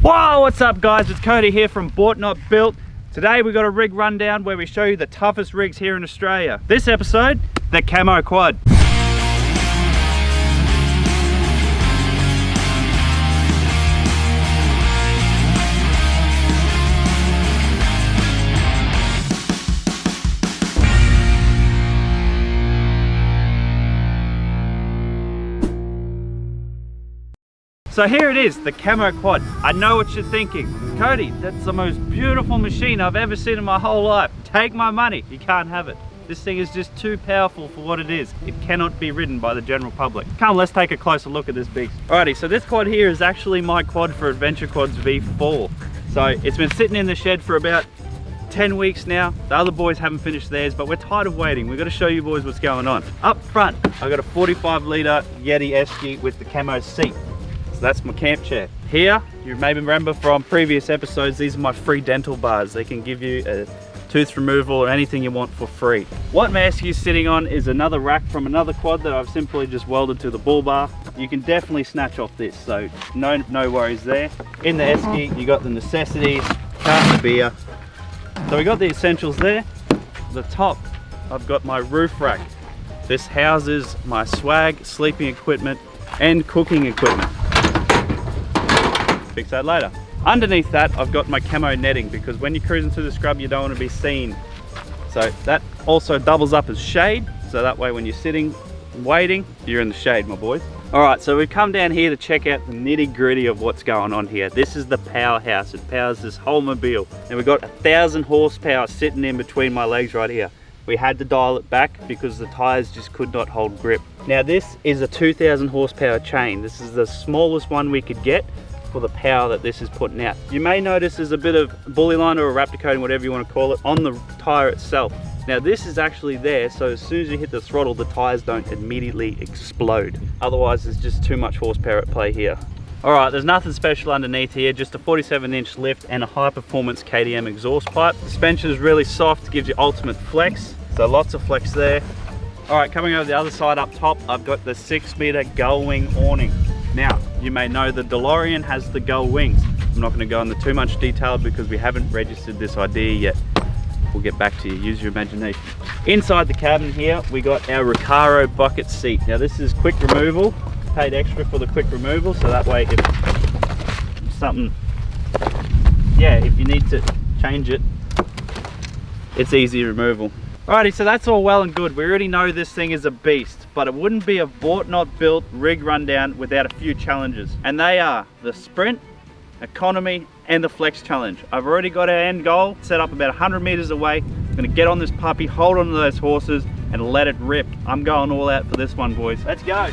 Whoa, what's up guys? It's Cody here from Bought Not Built. Today we got a rig rundown where we show you the toughest rigs here in Australia. This episode, the Camo Quad. So here it is, the Camo Quad. I know what you're thinking. Cody, that's the most beautiful machine I've ever seen in my whole life. Take my money. You can't have it. This thing is just too powerful for what it is. It cannot be ridden by the general public. Come, let's take a closer look at this beast. Alrighty, so this quad here is actually my quad for Adventure Quads V4. So it's been sitting in the shed for about 10 weeks now. The other boys haven't finished theirs, but we're tired of waiting. We've got to show you boys what's going on. Up front, I've got a 45 litre Yeti Esky with the camo seat. So that's my camp chair. Here, you maybe remember from previous episodes, these are my free dental bars. They can give you a tooth removal or anything you want for free. What my Esky is sitting on is another rack from another quad that I've simply just welded to the bull bar. You can definitely snatch off this, so no worries there. In the Esky, you got the necessities, carton of beer. So we got the essentials there. The top, I've got my roof rack. This houses my swag, sleeping equipment, and cooking equipment. Fix that later. Underneath that, I've got my camo netting because when you're cruising through the scrub, you don't want to be seen. So that also doubles up as shade. So that way when you're sitting and waiting, you're in the shade, my boys. All right, so we've come down here to check out the nitty gritty of what's going on here. This is the powerhouse. It powers this whole mobile. And we've got 1,000 horsepower sitting in between my legs right here. We had to dial it back because the tires just could not hold grip. Now this is a 2,000 horsepower chain. This is the smallest one we could get for the power that this is putting out. You may notice there's a bit of bully line or a raptor coating, whatever you want to call it, on the tire itself. Now this is actually there, so as soon as you hit the throttle, the tires don't immediately explode. Otherwise, there's just too much horsepower at play here. All right, there's nothing special underneath here, just a 47-inch lift and a high-performance KTM exhaust pipe. Suspension is really soft, gives you ultimate flex, so lots of flex there. All right, coming over the other side up top, I've got the 6-meter gull wing awning. Now, you may know the DeLorean has the gull wings. I'm not going to go into too much detail because we haven't registered this idea yet. We'll get back to you, use your imagination. Inside the cabin here, we got our Recaro bucket seat. Now this is quick removal, paid extra for the quick removal, so that way if something, if you need to change it, it's easy removal. Alrighty, so that's all well and good. We already know this thing is a beast, but it wouldn't be a Bought Not Built rig rundown without a few challenges. And they are the sprint, economy, and the flex challenge. I've already got our end goal set up about 100 meters away. I'm gonna get on this puppy, hold on to those horses, and let it rip. I'm going all out for this one, boys. Let's go.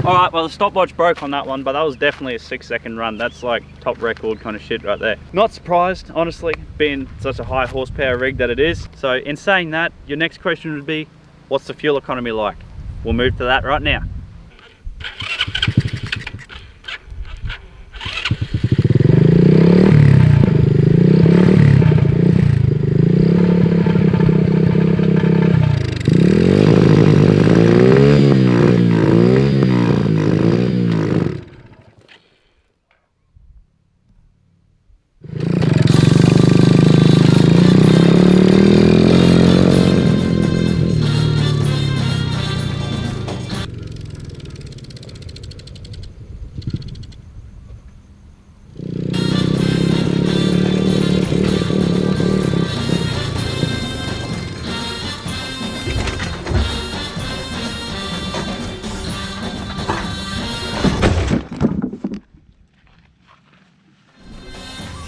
Alright, well the stopwatch broke on that one, but that was definitely a 6-second run. That's like top record kind of shit right there. Not surprised, honestly, being such a high horsepower rig that it is. So in saying that, your next question would be, what's the fuel economy like? We'll move to that right now.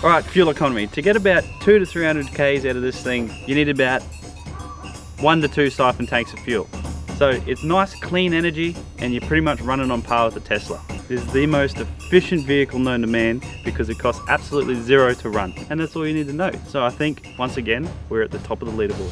Alright, fuel economy. To get about 200 to 300 Ks out of this thing, you need about 1 to 2 siphon tanks of fuel. So it's nice clean energy and you're pretty much running on par with the Tesla. This is the most efficient vehicle known to man because it costs absolutely zero to run. And that's all you need to know. So I think, once again, we're at the top of the leaderboard.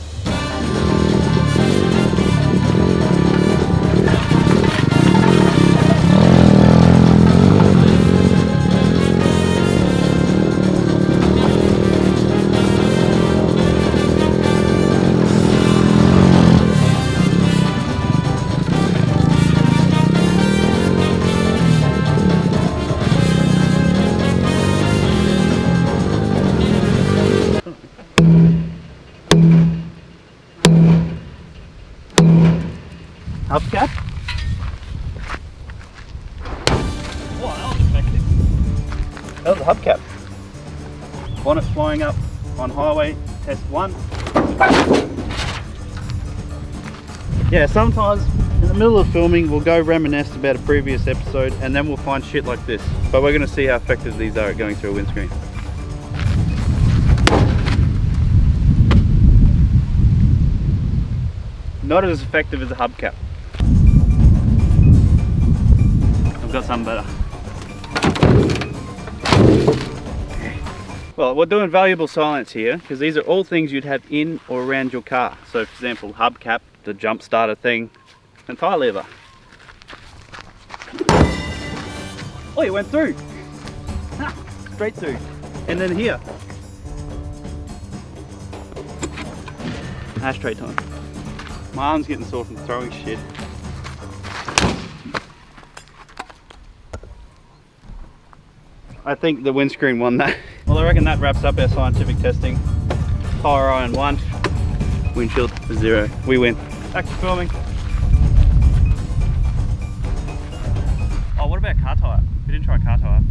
Hubcap. Oh, that was effective. That was a hubcap. Bonnet flying up on highway, test 1. Yeah, sometimes in the middle of filming we'll go reminisce about a previous episode and then we'll find shit like this. But we're going to see how effective these are at going through a windscreen. Not as effective as a hubcap. I've got some better. Well, we're doing valuable science here because these are all things you'd have in or around your car. So for example, hubcap, the jump starter thing, and tyre lever. Oh, it went through. Straight through. And then here. Ashtray time. My arm's getting sore from throwing shit. I think the windscreen won that. Well, I reckon that wraps up our scientific testing. Tyre iron 1, windshield 0. We win. Back to filming. Oh, what about car tyre? We didn't try car tyre.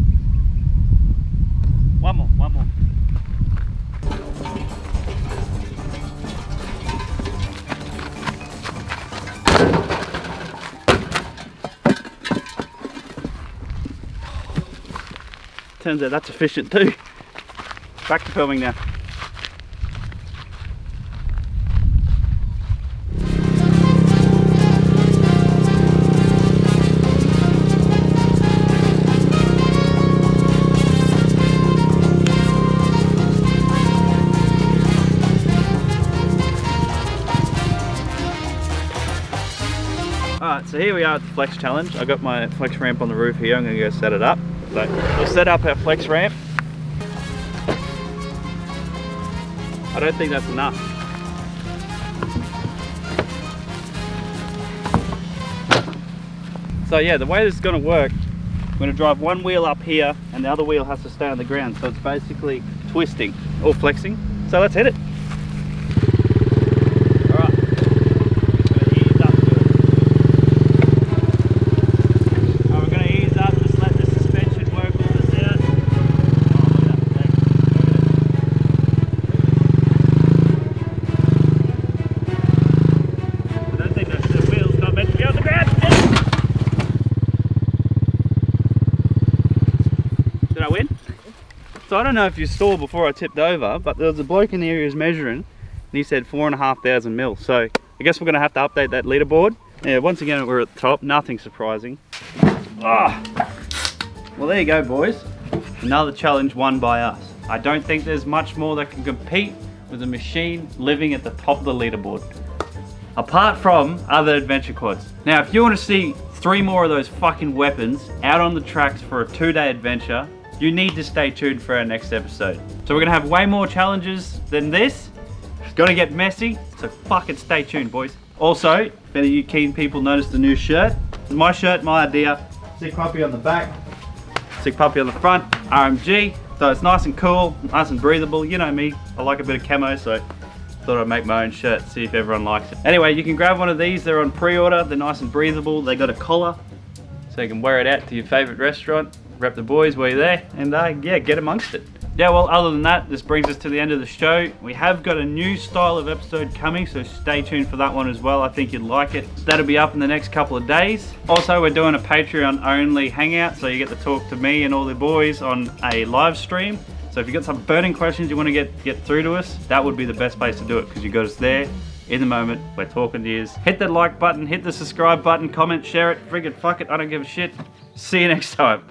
One more. Turns out that's efficient too. Back to filming now. Alright, so here we are at the flex challenge. I got my flex ramp on the roof here. I'm going to go set it up. So we'll set up our flex ramp. I don't think that's enough. So yeah, the way this is going to work, I'm going to drive one wheel up here and the other wheel has to stay on the ground. So it's basically twisting or flexing. So let's hit it. So I don't know if you saw before I tipped over, but there was a bloke in the area who was measuring and he said 4,500 mil. So I guess we're going to have to update that leaderboard. Yeah, once again we're at the top, nothing surprising. Well, there you go boys. Another challenge won by us. I don't think there's much more that can compete with a machine living at the top of the leaderboard. Apart from other adventure quads. Now if you want to see 3 more of those fucking weapons out on the tracks for a 2-day adventure, you need to stay tuned for our next episode. So we're gonna have way more challenges than this. It's gonna get messy, so fucking stay tuned, boys. Also, if any of you keen people noticed the new shirt, it's my shirt, my idea. Sick puppy on the back, sick puppy on the front, RMG. So it's nice and cool, nice and breathable. You know me, I like a bit of camo, so thought I'd make my own shirt, see if everyone likes it. Anyway, you can grab one of these, they're on pre-order, they're nice and breathable, they got a collar, so you can wear it out to your favorite restaurant. Rep the boys while you're there, and yeah, get amongst it. Yeah, well, other than that, this brings us to the end of the show. We have got a new style of episode coming, so stay tuned for that one as well. I think you'd like it. That'll be up in the next couple of days. Also, we're doing a Patreon only hangout, so you get to talk to me and all the boys on a live stream. So if you've got some burning questions you want to get through to us, that would be the best place to do it, because you got us there in the moment. We're talking to yous. Hit the like button, hit the subscribe button, comment, share it. Friggin' fuck it, I don't give a shit. See you next time.